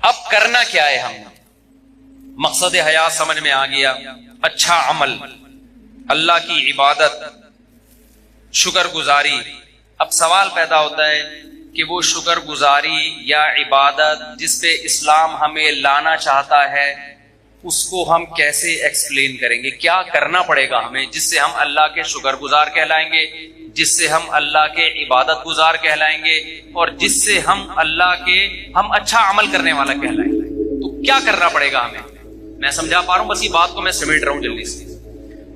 اب کرنا کیا ہے؟ ہم مقصد حیات سمجھ میں آ گیا، اچھا عمل، اللہ کی عبادت، شکر گزاری۔ اب سوال پیدا ہوتا ہے کہ وہ شکر گزاری یا عبادت جس پہ اسلام ہمیں لانا چاہتا ہے اس کو ہم کیسے ایکسپلین کریں گے؟ کیا کرنا پڑے گا ہمیں جس سے ہم اللہ کے شکر گزار کہلائیں گے، جس سے ہم اللہ کے عبادت گزار کہلائیں گے، اور جس سے ہم اللہ کے ہم اچھا عمل کرنے والا کہلائیں گے؟ تو کیا کرنا پڑے گا ہمیں؟ میں سمجھا پا رہا ہوں؟ بس یہ بات کو میں سمیٹ رہا ہوں جلدی سے۔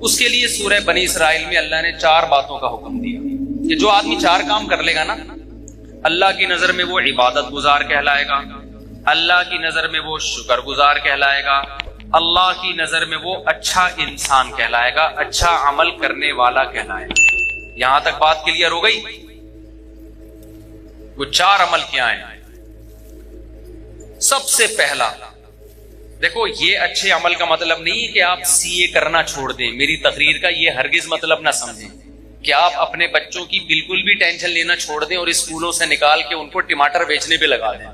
اس کے لیے سورہ بنی اسرائیل میں اللہ نے 4 باتوں کا حکم دیا کہ جو آدمی 4 کام کر لے گا نا، اللہ کی نظر میں وہ عبادت گزار کہلائے گا، اللہ کی نظر میں وہ شکر گزار کہلائے گا، اللہ کی نظر میں وہ اچھا انسان کہلائے گا، اچھا عمل کرنے والا کہلائے گا۔ یہاں تک بات کلیئر ہو گئی؟ وہ 4 عمل کیا ہیں؟ سب سے پہلا دیکھو، یہ اچھے عمل کا مطلب نہیں کہ آپ CA کرنا چھوڑ دیں، میری تقریر کا یہ ہرگز مطلب نہ سمجھیں کہ آپ اپنے بچوں کی بالکل بھی ٹینشن لینا چھوڑ دیں اور اسکولوں سے نکال کے ان کو ٹماٹر بیچنے پہ لگا دیں۔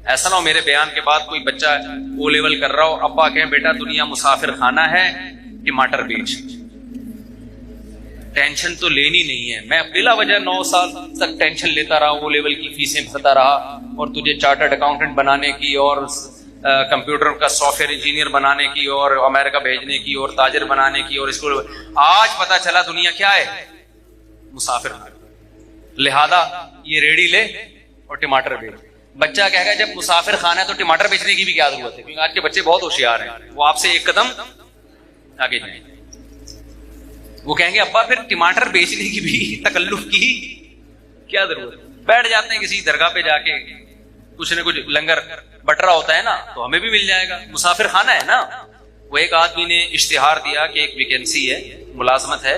ایسا نہ ہو میرے بیان کے بعد کوئی بچہ O لیول کر رہا ہو، ابا کہیں بیٹا دنیا مسافر خانہ ہے، ٹماٹر بیچ۔ ٹینشن تو لینی نہیں ہے۔ میں بلا وجہ 9 سال تک ٹینشن لیتا رہا، O لیول کی فیسیں بھرتا رہا، اور تجھے چارٹرڈ اکاؤنٹنٹ بنانے کی اور کمپیوٹر کا سافٹ ویئر انجینئر بنانے کی اور امریکہ بھیجنے کی اور تاجر بنانے کی، اور اسکول آج پتا چلا دنیا کیا ہے؟ مسافر۔ لہذا یہ ریڑھی لے اور ٹماٹر بیچ۔ بچہ کہے گا جب مسافر خانہ ہے تو ٹماٹر بیچنے کی بھی کیا ضرورت ہے؟ کیونکہ آج کے بچے بہت ہوشیار ہیں، وہ آپ سے ایک قدم آگے جائیں۔ وہ کہیں گے ابا پھر ٹماٹر بیچنے کی بھی تکلف کی کیا ضرورت ہے؟ بیٹھ جاتے ہیں کسی درگاہ پہ جا کے، کچھ نہ کچھ لنگر بٹ رہا ہوتا ہے نا، تو ہمیں بھی مل جائے گا، مسافر خانہ ہے نا۔ وہ ایک آدمی نے اشتہار دیا کہ ایک ویکینسی ہے، ملازمت ہے،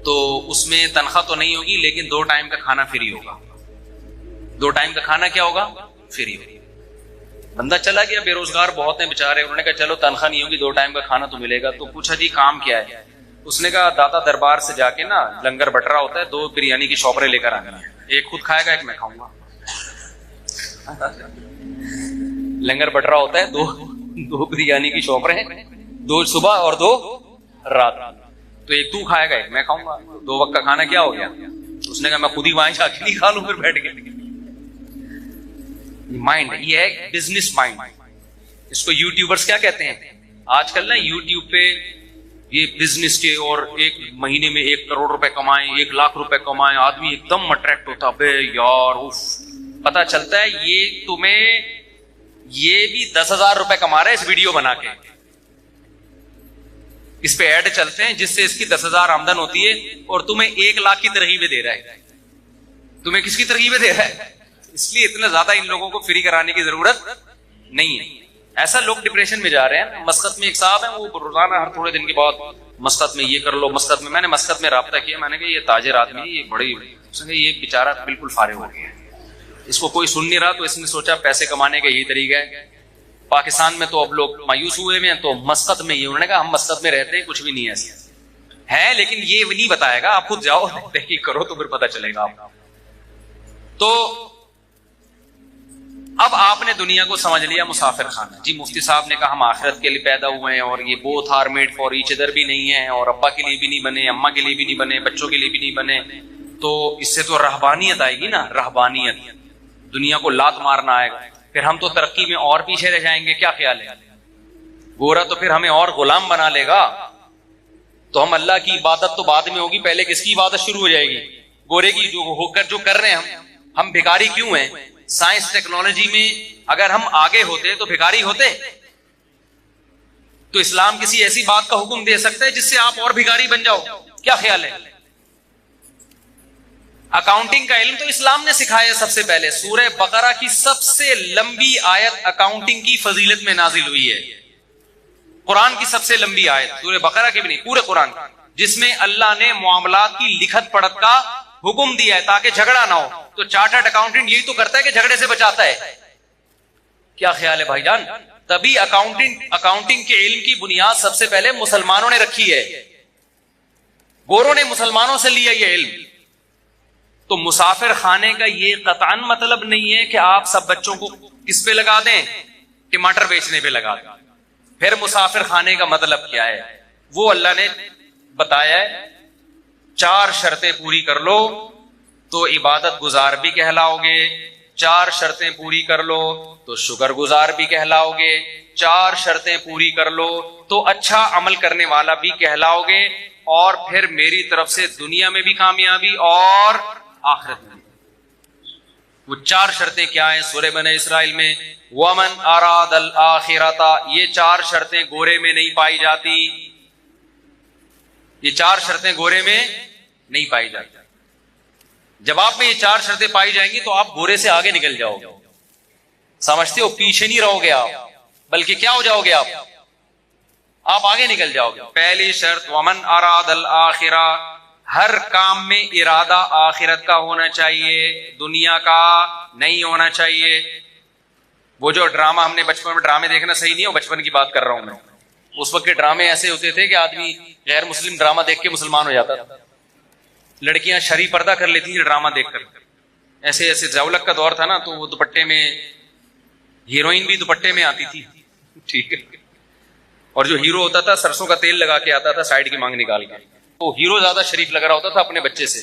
تو اس میں تنخواہ تو نہیں ہوگی لیکن 2 ٹائم کا کھانا فری ہوگا۔ 2 ٹائم کا کھانا کیا ہوگا؟ فری ہوگا۔ بندہ چلا گیا، بے روزگار بہت ہیں بےچارے، انہوں نے کہا چلو تنخواہ نہیں ہوگی 2 ٹائم کا کھانا تو ملے گا۔ تو پوچھا جی کام کیا ہے؟ اس نے کہا داتا دربار سے جا کے نا لنگر بٹ رہا ہوتا ہے، 2 بریانی کی شاپریں لے کر آنا ہے، ایک خود کھائے گا ایک میں کھاؤں گا۔ لنگر بٹ رہا ہوتا ہے، 2 بریانی کی شاپریں، 2 صبح اور 2 رات، تو ایک تو کھائے گا ایک میں کھاؤں گا، 2 وقت کا کھانا کیا ہو گیا؟ اس نے کہا میں خود ہی وہاں جا کے نہیں کھا لوں پھر بیٹھ کے۔ مائنڈ یہ ہے بزنس مائنڈ، اس کو یوٹیوبرز کیا کہتے ہیں آج کل نا؟ یوٹیوب پہ یہ بزنس کے، اور 1 مہینے میں 1 کروڑ روپے کمائیں، 1 لاکھ روپے کمائیں، آدمی ایک دم اٹریکٹ ہوتا، بے یار اف، پتا چلتا ہے یہ تمہیں یہ بھی 10,000 روپے کما رہا ہے اس ویڈیو بنا کے، اس پہ ایڈ چلتے ہیں جس سے اس کی 10,000 آمدن ہوتی ہے، اور تمہیں 1 لاکھ کی ترغیبیں دے رہا ہے۔ تمہیں کس کی ترغیبیں دے رہا ہے؟ اس لیے اتنا زیادہ ان لوگوں کو فری کرانے کی ضرورت نہیں ہے۔ ایسا لوگ ڈپریشن میں جا رہے ہیں۔ مسقط میں ایک صاحب ہیں، وہ روزانہ ہر تھوڑے دن کے بعد مسقط میں یہ کر لو، مسقط میں، میں نے مسقط میں رابطہ کیا، میں نے کہا یہ تاجر آدمی ہے، یہ بڑی، اس نے کہا یہ بیچارہ بالکل فارغ ہو گیا ہے، اس کو کوئی سن نہیں رہا، تو اس نے سوچا پیسے کمانے کا یہی طریقہ ہے۔ پاکستان میں تو اب لوگ مایوس ہوئے ہیں، تو مسقط میں یہ، انہوں نے کہا ہم مسقط میں رہتے ہیں، کچھ بھی نہیں ایسا ہے، لیکن یہ نہیں بتائے گا، آپ خود جاؤ تحقیق کرو تو پھر پتہ چلے گا آپ کو۔ تو اب آپ نے دنیا کو سمجھ لیا مسافر خانہ۔ جی مفتی صاحب نے کہا ہم آخرت کے لیے پیدا ہوئے ہیں، اور یہ both are made for each other بھی نہیں ہے، اور ابا کے لیے بھی نہیں بنے، اماں کے لیے بھی نہیں بنے، بچوں کے لیے بھی نہیں بنے، تو اس سے تو رہبانیت آئے گی نا، رہبانیت، دنیا کو لات مارنا آئے گا، پھر ہم تو ترقی میں اور پیچھے رہ جائیں گے۔ کیا خیال ہے؟ گورا تو پھر ہمیں اور غلام بنا لے گا، تو ہم اللہ کی عبادت تو بعد میں ہوگی، پہلے کس کی عبادت شروع ہو جائے گی؟ گورے کی، جو ہو کر جو کر رہے ہیں ہم بھکاری کیوں ہیں؟ سائنس ٹیکنالوجی میں اگر ہم آگے ہوتے تو بھکاری ہوتے؟ تو اسلام کسی ایسی بات کا حکم دے سکتا ہے جس سے آپ اور بھکاری بن جاؤ؟ کیا خیال ہے؟ اکاؤنٹنگ کا علم تو اسلام نے سکھایا سب سے پہلے۔ سورہ بقرہ کی سب سے لمبی آیت اکاؤنٹنگ کی فضیلت میں نازل ہوئی ہے، قرآن کی سب سے لمبی آیت، سورہ بقرہ کی بھی نہیں، پورے قرآن، جس میں اللہ نے معاملات کی لکھت پڑھت کا حکم دیا ہے تاکہ جھگڑا نہ ہو۔ تو چارٹرڈ اکاؤنٹنٹ یہی تو کرتا ہے کہ جھگڑے سے بچاتا ہے۔ کیا خیال ہے بھائی جان؟ تبھی اکاؤنٹنگ کے علم کی بنیاد سب سے پہلے مسلمانوں نے رکھی ہے، گوروں نے مسلمانوں سے لیا یہ علم۔ تو مسافر خانے کا یہ قطعاً مطلب نہیں ہے کہ آپ سب بچوں کو کس پہ لگا دیں؟ ٹماٹر بیچنے پہ لگا دیں. پھر مسافر خانے کا مطلب کیا ہے؟ وہ اللہ نے بتایا ہے 4 شرطیں پوری کر لو تو عبادت گزار بھی کہلاؤ گے, 4 شرطیں پوری کر لو تو شکر گزار بھی کہلاؤ گے, 4 شرطیں پوری کر لو تو اچھا عمل کرنے والا بھی کہلاؤ گے, اور پھر میری طرف سے دنیا میں بھی کامیابی اور آخرت میں. وہ 4 شرطیں کیا ہیں؟ سورہ بنی اسرائیل میں وَمَنْ أَرَادَ الْآخِرَةَ, یہ 4 شرطیں گورے میں نہیں پائی جاتی, یہ 4 شرطیں گورے میں نہیں پائی جاتی. جب آپ میں یہ 4 شرطیں پائی جائیں گی تو آپ گورے سے آگے نکل جاؤ گے. سمجھتے ہو؟ پیچھے نہیں رہو گے آپ, بلکہ کیا ہو جاؤ گے آپ آگے نکل جاؤ گے. پہلی شرط وَمَنْ أَرَادَ الْآخِرَةَ, ہر کام میں ارادہ آخرت کا ہونا چاہیے, دنیا کا نہیں ہونا چاہیے. وہ جو ڈرامہ ہم نے بچپن میں, ڈرامے دیکھنا صحیح نہیں ہے, بچپن کی بات کر رہا ہوں میں. اس وقت کے ڈرامے ایسے ہوتے تھے کہ آدمی غیر مسلم ڈرامہ دیکھ کے مسلمان ہو جاتا تھا. لڑکیاں شرعی پردہ کر لیتی تھی ڈرامہ دیکھ کر. ایسے ایسے ضولک کا دور تھا نا, تو وہ دوپٹے میں, ہیروئن بھی دوپٹے میں آتی تھی, ٹھیک ہے, اور جو ہیرو ہوتا تھا سرسوں کا تیل لگا کے آتا تھا سائڈ کی مانگ نکال کے. تو ہیرو زیادہ شریف لگ رہا ہوتا تھا اپنے بچے سے,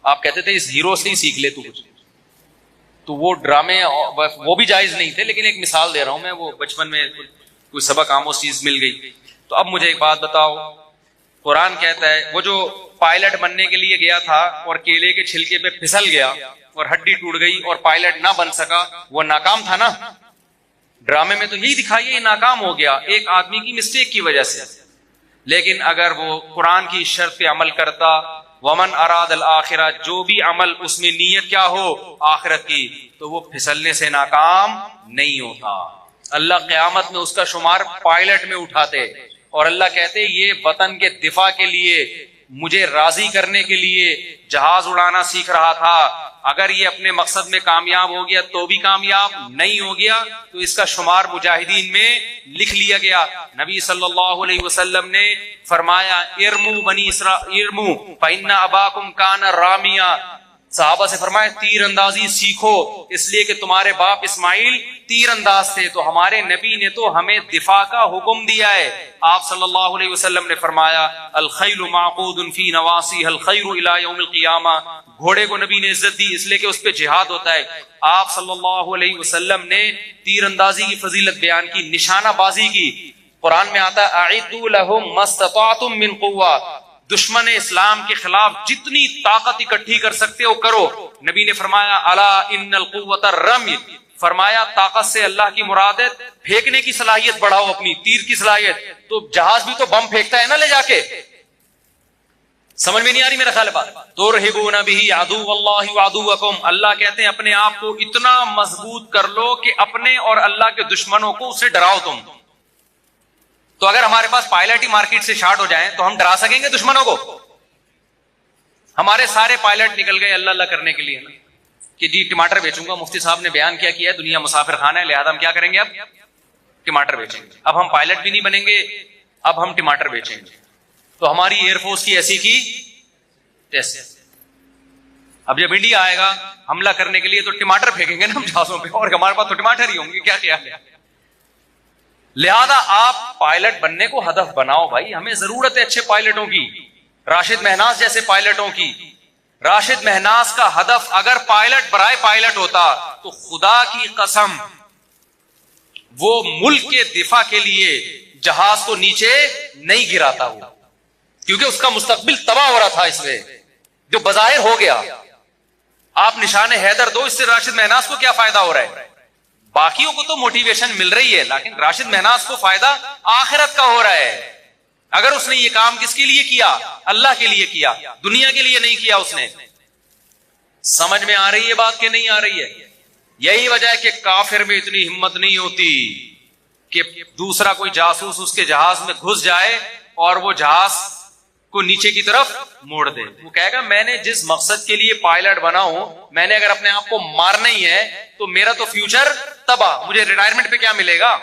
آپ کہتے تھے اس ہیرو سے ہی سیکھ لے تو کچھ. تو وہ ڈرامے وہ بھی جائز نہیں تھے, لیکن ایک مثال دے رہا ہوں میں, وہ بچپن میں کوئی سبق آموز چیز مل گئی. تو اب مجھے ایک بات بتاؤ, قرآن کہتا ہے وہ جو پائلٹ بننے کے لیے گیا تھا اور کیلے کے چھلکے پہ پھسل گیا اور ہڈی ٹوٹ گئی اور پائلٹ نہ بن سکا, وہ ناکام تھا نا. ڈرامے میں تو یہی دکھائیے, یہ ناکام ہو گیا ایک آدمی کی مسٹیک کی وجہ سے. لیکن اگر وہ قرآن کی شرط پہ عمل کرتا, ومن اراد الآخرہ, جو بھی عمل اس میں نیت کیا ہو آخرت کی, تو وہ پھسلنے سے ناکام نہیں ہوتا. اللہ قیامت میں اس کا شمار پائلٹ میں اٹھاتے, اور اللہ کہتے یہ وطن کے دفاع کے لیے, مجھے راضی کرنے کے لیے جہاز اڑانا سیکھ رہا تھا. اگر یہ اپنے مقصد میں کامیاب ہو گیا تو بھی کامیاب, نہیں ہو گیا تو اس کا شمار مجاہدین میں لکھ لیا گیا. نبی صلی اللہ علیہ وسلم نے فرمایا ارمو بنی اسرائیل ارمو فإن اباکم کان رامیا. صحابہ سے فرمایا تیر اندازی سیکھو, اس لیے کہ تمہارے باپ اسماعیل تیر انداز تھے, تو ہمارے نبی نے تو ہمیں دفاع کا حکم دیا ہے. آپ صلی اللہ علیہ وسلم نے فرمایا الخیل معقود فی نواصیھا الخیر الی یوم القیامہ. گھوڑے کو نبی نے عزت دی اس لیے کہ اس پہ جہاد ہوتا ہے. آپ صلی اللہ علیہ وسلم نے تیر اندازی کی فضیلت بیان کی, نشانہ بازی کی. قرآن میں آتا ہے اعدوا لهم ما استطعتم من قوہ, دشمن اسلام کے خلاف جتنی طاقت اکٹھی کر سکتے ہو کرو. نبی نے فرمایا الا ان القوۃ الرمی, فرمایا طاقت سے اللہ کی مراد ہے پھینکنے کی صلاحیت بڑھاؤ, اپنی تیر کی صلاحیت. تو جہاز بھی تو بم پھینکتا ہے نا لے جا کے. سمجھ میں نہیں آ رہی میرا خیال ہے بات؟ ترہبون بہ عدو اللہ وعدوکم, اللہ کہتے ہیں اپنے آپ کو اتنا مضبوط کر لو کہ اپنے اور اللہ کے دشمنوں کو اسے ڈراؤ تم. تو اگر ہمارے پاس پائلٹ ہی مارکیٹ سے شارٹ ہو جائیں تو ہم ڈرا سکیں گے دشمنوں کو؟ ہمارے سارے پائلٹ نکل گئے اللہ اللہ کرنے کے لیے کہ جی ٹماٹر بیچوں گا. مفتی صاحب نے بیان کیا ہے دنیا مسافر خانہ ہے, لہذا ہم کیا کریں گے, اب ٹماٹر بیچیں گے. اب ہم پائلٹ بھی نہیں بنیں گے, اب ہم ٹماٹر بیچیں گے. تو ہماری ایئر فورس کی ایسی کی تیسے. اب جب انڈیا آئے گا حملہ کرنے کے لیے تو ٹماٹر پھینکیں گے نا ہم جہازوں پہ, اور ہمارے پاس تو ٹماٹر ہی ہوں گے. کیا خیال ہے؟ لہذا آپ پائلٹ بننے کو ہدف بناؤ بھائی, ہمیں ضرورت ہے اچھے پائلٹوں کی, راشد مہناز جیسے پائلٹوں کی. راشد مہناز کا ہدف اگر پائلٹ برائے پائلٹ ہوتا تو خدا کی قسم وہ ملک کے دفاع کے لیے جہاز کو نیچے نہیں گراتا ہوا, کیونکہ اس کا مستقبل تباہ ہو رہا تھا اس میں, جو بظاہر ہو گیا. آپ نشان حیدر دو, اس سے راشد مہناز کو کیا فائدہ ہو رہا ہے؟ باقیوں کو تو موٹیویشن مل رہی ہے, لیکن راشد مہناز کو فائدہ آخرت کا ہو رہا ہے. اگر اس نے یہ کام کس کے لیے کیا؟ اللہ کے لیے کیا, دنیا کے لیے نہیں کیا اس نے. سمجھ میں آ رہی ہے بات کہ نہیں آ رہی ہے؟ یہی وجہ ہے کہ کافر میں اتنی ہمت نہیں ہوتی کہ دوسرا کوئی جاسوس اس کے جہاز میں گھس جائے اور وہ جہاز کو نیچے کی طرف موڑ دے. وہ کہے گا میں نے جس مقصد کے لیے پائلٹ بنا ہوں, میں نے اگر اپنے آپ کو مارنا ہی ہے تو میرا تو فیوچر تباہ, مجھے ریٹائرمنٹ پہ کیا ملے گا؟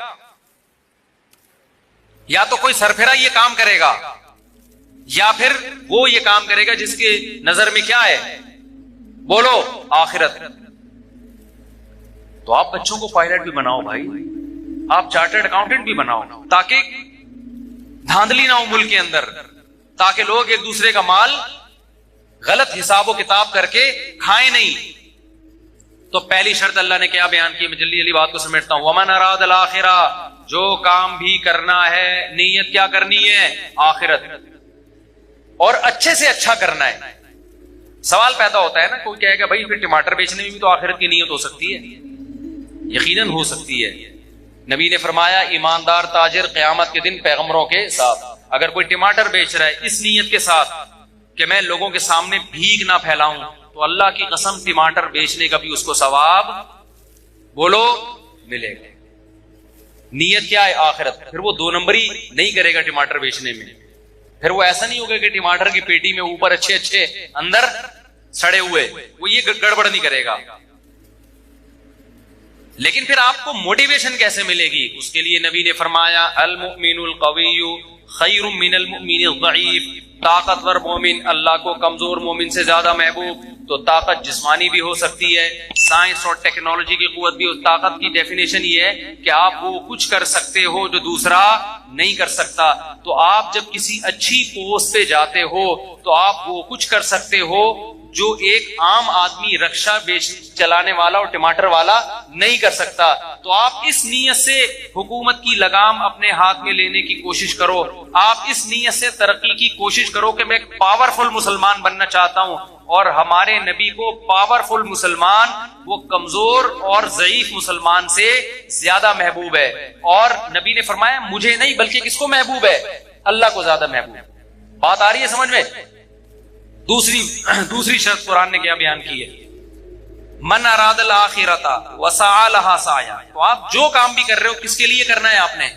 یا تو کوئی سرفرا یہ کام کرے گا, یا پھر وہ یہ کام کرے گا جس کے نظر میں کیا ہے, بولو, آخرت. تو آپ بچوں کو پائلٹ بھی بناؤ بھائی, آپ چارٹرڈ اکاؤنٹنٹ بھی بناؤ, تاکہ دھاندلی نہ ہو ملک کے اندر, تاکہ لوگ ایک دوسرے کا مال غلط حساب و کتاب کر کے کھائیں نہیں. تو پہلی شرط اللہ نے کیا بیان کی, میں جلدی جلدی بات کو سمیٹتا ہوں. ومن اراد الاخرہ, جو کام بھی کرنا ہے نیت کیا کرنی ہے, آخرت, اور اچھے سے اچھا کرنا ہے. سوال پیدا ہوتا ہے نا, کوئی کہے گا بھائی پھر ٹماٹر بیچنے میں بھی تو آخرت کی نیت ہو سکتی ہے. یقیناً ہو سکتی ہے. نبی نے فرمایا ایماندار تاجر قیامت کے دن پیغمبروں کے ساتھ. اگر کوئی ٹماٹر بیچ رہا ہے اس نیت کے ساتھ کہ میں لوگوں کے سامنے بھیک نہ پھیلاؤں, تو اللہ کی قسم ٹماٹر بیچنے کا بھی اس کو ثواب بولو ملے گا. نیت کیا ہے, آخرت. پھر وہ 2 نمبری نہیں کرے گا ٹماٹر بیچنے میں. پھر وہ ایسا نہیں ہوگا کہ ٹماٹر کی پیٹی میں اوپر اچھے اچھے اندر سڑے ہوئے, وہ یہ گڑبڑ نہیں کرے گا. لیکن پھر آپ کو موٹیویشن کیسے ملے گی, اس کے لیے نبی نے فرمایا المؤمن القوی خیر من المؤمن الضعیف. طاقتور مومن اللہ کو کمزور مومن سے زیادہ محبوب. تو طاقت جسمانی بھی ہو سکتی ہے, سائنس اور ٹیکنالوجی کی قوت بھی. طاقت کی ڈیفینیشن یہ ہے کہ آپ وہ کچھ کر سکتے ہو جو دوسرا نہیں کر سکتا. تو آپ جب کسی اچھی پوسٹ پہ جاتے ہو تو آپ وہ کچھ کر سکتے ہو جو ایک عام آدمی رکشہ چلانے والا اور ٹماٹر والا نہیں کر سکتا. تو آپ اس نیت سے حکومت کی لگام اپنے ہاتھ میں لینے کی کوشش کرو. آپ اس نیت سے ترقی کی کوشش کرو کہ میں ایک پاورفل مسلمان بننا چاہتا ہوں. اور ہمارے نبی کو پاورفل مسلمان وہ کمزور اور ضعیف مسلمان سے زیادہ محبوب ہے. اور نبی نے فرمایا مجھے نہیں بلکہ کس کو محبوب ہے, اللہ کو زیادہ محبوب. بات آ رہی ہے سمجھ میں. دوسری شرط قرآن نے کیا بیان کی ہے, من اراد الاخرۃ وسعى لها سعیا. تو آپ جو کام بھی کر رہے ہو کس کے لیے کرنا ہے, آپ نے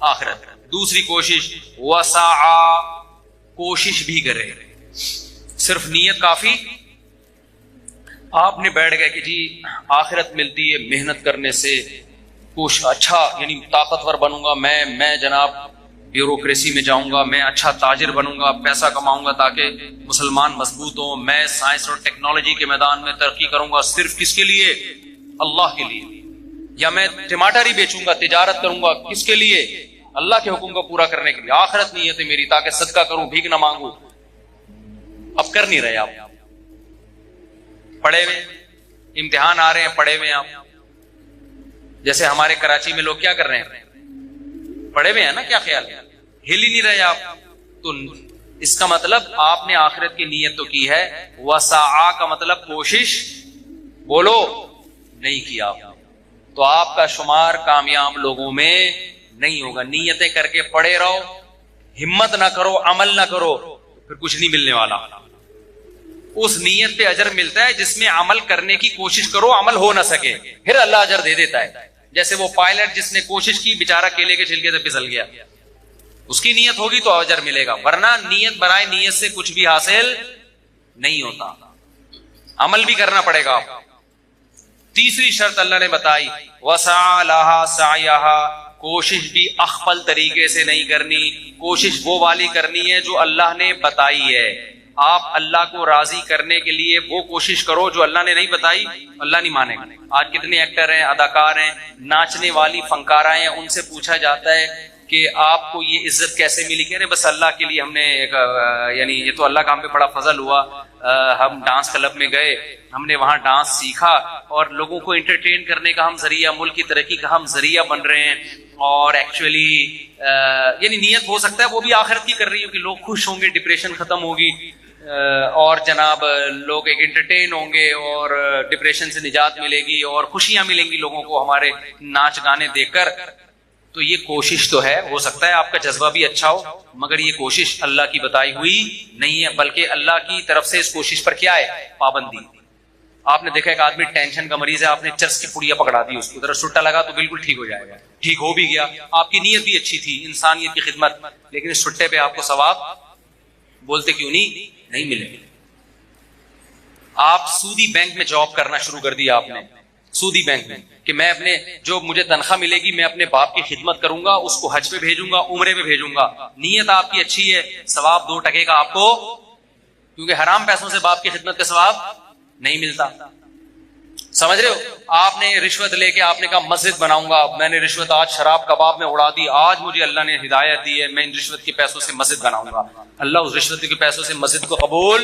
آخرت. دوسری کوشش وسعى, کوشش بھی کرے. صرف نیت کافی, آپ نے بیٹھ گئے کہ جی آخرت ملتی ہے محنت کرنے سے, کچھ اچھا یعنی طاقتور بنوں گا میں جناب بیوروکریسی میں جاؤں گا, میں اچھا تاجر بنوں گا, پیسہ کماؤں گا تاکہ مسلمان مضبوط ہوں, میں سائنس اور ٹیکنالوجی کے میدان میں ترقی کروں گا. صرف کس کے لیے, اللہ کے لیے. یا میں ٹماٹر ہی بیچوں گا, تجارت کروں گا, کس کے لیے, اللہ کے حکم کو پورا کرنے کے لیے. آخرت نیت ہے میری, تاکہ صدقہ کروں, بھیک نہ مانگوں. اب کر نہیں رہے آپ, پڑھے ہوئے, امتحان آ رہے ہیں, پڑھے ہوئے آپ. جیسے ہمارے کراچی میں لوگ کیا کر رہے ہیں, پڑھے ہوئے ہیں نا, کیا خیال ہے, ہل ہی نہیں رہے آپ. تو اس کا مطلب آپ نے آخرت کی نیت تو کی ہے. وسعا کا مطلب کوشش بولو نہیں کیا, تو آپ کا شمار کامیاب لوگوں میں نہیں ہوگا. نیتیں کر کے پڑے رہو, ہمت نہ کرو, عمل نہ کرو, پھر کچھ نہیں ملنے والا. اس نیت پہ اجر ملتا ہے جس میں عمل کرنے کی کوشش کرو, عمل ہو نہ سکے, پھر اللہ اجر دے دیتا ہے. جیسے وہ پائلٹ جس نے کوشش کی, بیچارہ کیلے کے چھلکے سے پھسل گیا, اس کی نیت ہوگی تو اجر ملے گا, ورنہ نیت برائے نیت سے کچھ بھی حاصل نہیں ہوتا, عمل بھی کرنا پڑے گا. تیسری شرط اللہ نے بتائی وسعى لها سعيها, کوشش بھی اخفل طریقے سے نہیں کرنی, کوشش وہ والی کرنی ہے جو اللہ نے بتائی ہے. آپ اللہ کو راضی کرنے کے لیے وہ کوشش کرو جو اللہ نے نہیں بتائی, اللہ نہیں مانے گا. آج کتنے ایکٹر ہیں, اداکار ہیں, ناچنے والی فنکارہ ہیں, ان سے پوچھا جاتا ہے کہ آپ کو یہ عزت کیسے ملی, کہہ رہے بس اللہ کے لیے ہم نے ایک یعنی یہ تو اللہ کا ہم پہ بڑا فضل ہوا, ہم ڈانس کلب میں گئے, ہم نے وہاں ڈانس سیکھا اور لوگوں کو انٹرٹین کرنے کا ہم ذریعہ, ملک کی ترقی کا ہم ذریعہ بن رہے ہیں. اور ایکچولی یعنی نیت ہو سکتا ہے وہ بھی آخرت کی کر رہی ہو کہ لوگ خوش ہوں گے, ڈپریشن ختم ہوگی, اور جناب لوگ ایک انٹرٹین ہوں گے اور ڈپریشن سے نجات ملے گی اور خوشیاں ملیں گی لوگوں کو ہمارے ناچ گانے دیکھ کر. تو یہ کوشش تو ہے, ہو سکتا ہے آپ کا جذبہ بھی اچھا ہو, مگر یہ کوشش اللہ کی بتائی ہوئی نہیں ہے, بلکہ اللہ کی طرف سے اس کوشش پر کیا ہے, پابندی. آپ نے دیکھا ایک آدمی ٹینشن کا مریض ہے, آپ نے چرس کی پڑیا پکڑا دی, اس کو ذرا سٹا لگا تو بالکل ٹھیک ہو جائے گا, ٹھیک ہو بھی گیا, آپ کی نیت بھی اچھی تھی, انسانیت کی خدمت, لیکن اس سٹے پہ آپ کو ثواب بولتے کیوں نہیں ملے. آپ سودی بینک میں جاب کرنا شروع کر دیا, آپ نے سودی بینک میں کہ میں اپنے جو مجھے تنخواہ ملے گی میں اپنے باپ کی خدمت کروں گا, اس کو حج پہ بھیجوں گا, عمرے پہ بھیجوں گا. نیت آپ کی اچھی ہے, ثواب 2 ٹکے کا آپ کو, کیونکہ حرام پیسوں سے باپ کی خدمت کا ثواب نہیں ملتا. سمجھ رہے ہو؟ آپ نے رشوت لے کے آپ نے کہا مسجد بناؤں گا، میں نے رشوت آج شراب کباب میں اڑا دی، آج مجھے اللہ نے ہدایت دی ہے میں ان رشوت کے پیسوں سے مسجد بناؤں گا، اللہ اس رشوت کے پیسوں سے مسجد کو قبول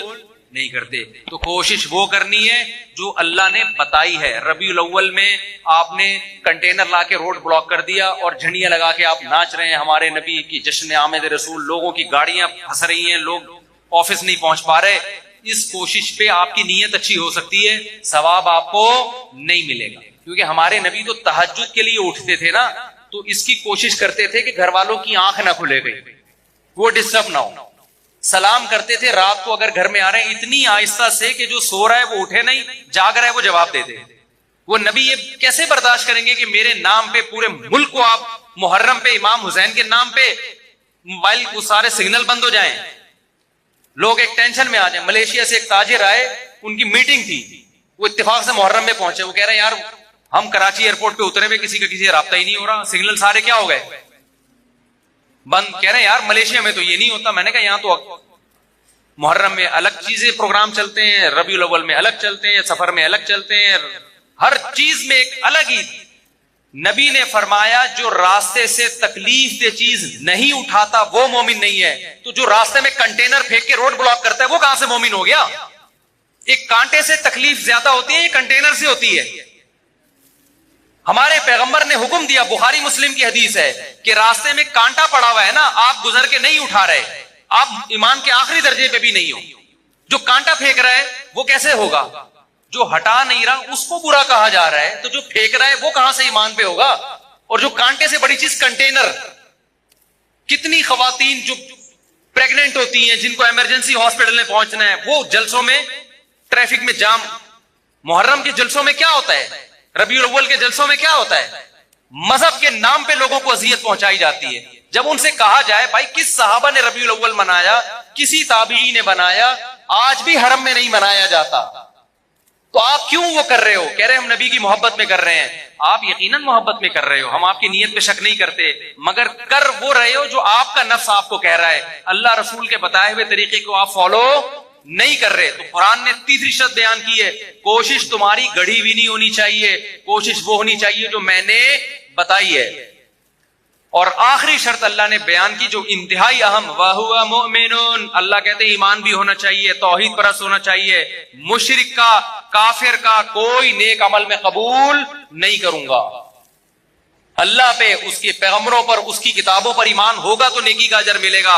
نہیں کرتے. تو کوشش وہ کرنی ہے جو اللہ نے بتائی ہے. ربیع الاول میں آپ نے کنٹینر لا کے روڈ بلاک کر دیا اور جھنڈیاں لگا کے آپ ناچ رہے ہیں ہمارے نبی کی جشن آمد رسول، لوگوں کی گاڑیاں پھنس رہی ہیں، لوگ آفس نہیں پہنچ پا رہے. اس کوشش پہ آپ کی نیت اچھی ہو سکتی ہے، ثواب آپ کو نہیں ملے گا. کیونکہ ہمارے نبی تو تہجد کے لیے اٹھتے تھے نا، تو اس کی کوشش کرتے تھے کہ گھر والوں کی آنکھ نہ کھلے گئی، وہ ڈسٹرب نہ ہو. سلام کرتے تھے رات کو اگر گھر میں آ رہے ہیں اتنی آہستہ سے کہ جو سو رہا ہے وہ اٹھے نہیں، جاگ رہا ہے وہ جواب دے دے. وہ نبی یہ کیسے برداشت کریں گے کہ میرے نام پہ پورے ملک کو آپ محرم پہ امام حسین کے نام پہ موبائل کو سارے سگنل بند ہو جائیں، لوگ ایک ٹینشن میں آ جائیں. ملیشیا سے ایک تاجر آئے، ان کی میٹنگ تھی، وہ اتفاق سے محرم میں پہنچے. وہ کہہ رہے ہیں یار ہم کراچی ایئرپورٹ پہ اترے ہوئے کسی کا کسی سے رابطہ ہی نہیں ہو رہا، سگنل سارے کیا ہو گئے بند. کہہ رہے ہیں یار ملیشیا میں تو یہ نہیں ہوتا. میں نے کہا یہاں تو محرم میں الگ چیزیں پروگرام چلتے ہیں، ربیع الاول میں الگ چلتے ہیں، سفر میں الگ چلتے ہیں، ہر چیز میں ایک الگ ہی. نبی نے فرمایا جو راستے سے تکلیف دہ چیز نہیں اٹھاتا وہ مومن نہیں ہے. تو جو راستے میں کنٹینر پھینک کے روڈ بلاک کرتا ہے وہ کہاں سے مومن ہو گیا؟ ایک کانٹے سے تکلیف زیادہ ہوتی ہے، یہ کنٹینر سے ہوتی ہے. ہمارے پیغمبر نے حکم دیا، بخاری مسلم کی حدیث ہے کہ راستے میں کانٹا پڑا ہوا ہے نا، آپ گزر کے نہیں اٹھا رہے، آپ ایمان کے آخری درجے پہ بھی نہیں ہو. جو کانٹا پھینک رہا ہے وہ کیسے ہوگا؟ جو ہٹا نہیں رہا اس کو برا کہا جا رہا ہے، تو جو پھینک رہا ہے وہ کہاں سے ایمان پہ ہوگا؟ اور جو کانٹے سے بڑی چیز کنٹینر. کتنی خواتین جو پریگننٹ ہوتی ہیں جن کو ایمرجنسی ہاسپٹل میں پہنچنا ہے، وہ جلسوں میں ٹریفک میں جام. محرم کے جلسوں میں کیا ہوتا ہے؟ ربیع الاول کے جلسوں میں کیا ہوتا ہے؟ مذہب کے نام پہ لوگوں کو اذیت پہنچائی جاتی ہے. جب ان سے کہا جائے بھائی کس صحابہ نے ربیع الاول منایا، کسی تابعی نے منایا، آج بھی حرم میں نہیں منایا جاتا، تو آپ کیوں وہ کر رہے ہو؟ کہہ رہے ہم نبی کی محبت میں کر رہے ہیں. آپ یقیناً محبت میں کر رہے ہو، ہم آپ کی نیت پہ شک نہیں کرتے، مگر کر وہ رہے ہو جو آپ کا نفس آپ کو کہہ رہا ہے. اللہ رسول کے بتائے ہوئے طریقے کو آپ فالو نہیں کر رہے. تو قرآن نے تیسری شرط بیان کی ہے، کوشش تمہاری گڑھی بھی نہیں ہونی چاہیے، کوشش وہ ہونی چاہیے جو میں نے بتائی ہے. اور آخری شرط اللہ نے بیان کی جو انتہائی اہم، وَهُوَ مُؤْمِنٌ، اللہ کہتے ہیں ایمان بھی ہونا چاہیے، توحید پرست ہونا چاہیے. مشرک کا، کافر کا کوئی نیک عمل میں قبول نہیں کروں گا. اللہ پہ، اس کے پیغمبروں پر، اس کی کتابوں پر ایمان ہوگا تو نیکی کا اجر ملے گا.